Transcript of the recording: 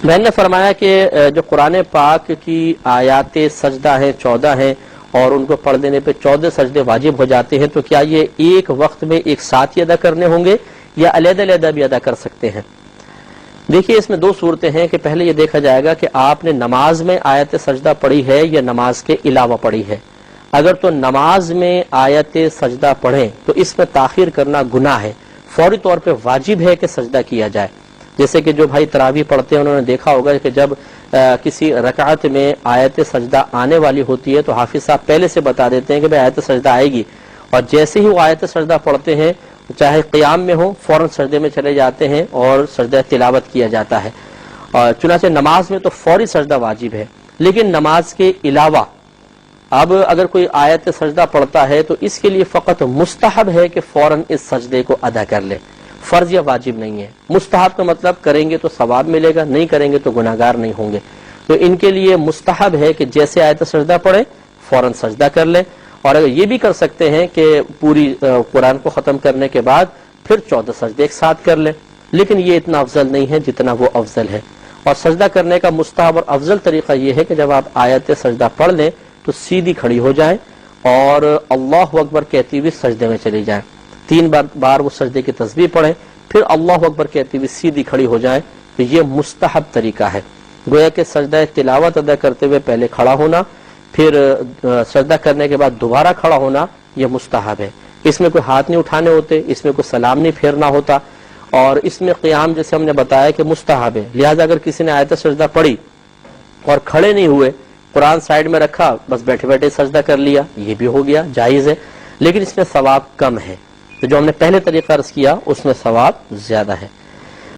بہن نے فرمایا کہ جو قرآن پاک کی آیات سجدہ ہیں 14 ہیں اور ان کو پڑھ دینے پہ 14 سجدے واجب ہو جاتے ہیں، تو کیا یہ ایک وقت میں ایک ساتھ ہی ادا کرنے ہوں گے یا علیحدہ علیحدہ بھی ادا کر سکتے ہیں؟ دیکھیے اس میں دو صورتیں ہیں کہ پہلے یہ دیکھا جائے گا کہ آپ نے نماز میں آیت سجدہ پڑھی ہے یا نماز کے علاوہ پڑھی ہے۔ اگر تو نماز میں آیت سجدہ پڑھیں تو اس میں تاخیر کرنا گناہ ہے، فوری طور پہ واجب ہے کہ سجدہ کیا جائے۔ جیسے کہ جو بھائی تراویح پڑھتے ہیں انہوں نے دیکھا ہوگا کہ جب کسی رکعت میں آیت سجدہ آنے والی ہوتی ہے تو حافظ صاحب پہلے سے بتا دیتے ہیں کہ بھائی آیت سجدہ آئے گی، اور جیسے ہی وہ آیت سجدہ پڑھتے ہیں چاہے قیام میں ہو فوراً سجدے میں چلے جاتے ہیں اور سجدہ تلاوت کیا جاتا ہے۔ اور چنانچہ نماز میں تو فوری سجدہ واجب ہے، لیکن نماز کے علاوہ اب اگر کوئی آیت سجدہ پڑھتا ہے تو اس کے لیے فقط مستحب ہے کہ فوراً اس سجدے کو ادا کر لے، فرض یا واجب نہیں ہے۔ مستحب کا مطلب کریں گے تو ثواب ملے گا، نہیں کریں گے تو گناہگار نہیں ہوں گے۔ تو ان کے لیے مستحب ہے کہ جیسے آیت سجدہ پڑھے فوراً سجدہ کر لے، اور اگر یہ بھی کر سکتے ہیں کہ پوری قرآن کو ختم کرنے کے بعد پھر 14 سجدے ایک ساتھ کر لیں، لیکن یہ اتنا افضل نہیں ہے جتنا وہ افضل ہے۔ اور سجدہ کرنے کا مستحب اور افضل طریقہ یہ ہے کہ جب آپ آیت سجدہ پڑھ لیں تو سیدھی کھڑی ہو جائیں اور اللہ اکبر کہتی ہوئی سجدے میں چلی جائیں، 3 بار وہ سجدے کی تسبیح پڑھیں، پھر اللہ اکبر کہتی ہوئی سیدھی کھڑی ہو جائیں، تو یہ مستحب طریقہ ہے۔ گویا کہ سجدہ تلاوت ادا کرتے ہوئے پہلے کھڑا ہونا، پھر سجدہ کرنے کے بعد دوبارہ کھڑا ہونا، یہ مستحب ہے۔ اس میں کوئی ہاتھ نہیں اٹھانے ہوتے، اس میں کوئی سلام نہیں پھیرنا ہوتا، اور اس میں قیام جیسے ہم نے بتایا کہ مستحب ہے۔ لہٰذا اگر کسی نے آیت سجدہ پڑھی اور کھڑے نہیں ہوئے، قرآن سائیڈ میں رکھا، بس بیٹھے بیٹھے سجدہ کر لیا، یہ بھی ہو گیا، جائز ہے، لیکن اس میں ثواب کم ہے۔ تو جو ہم نے پہلے طریقہ عرض کیا اس میں ثواب زیادہ ہے۔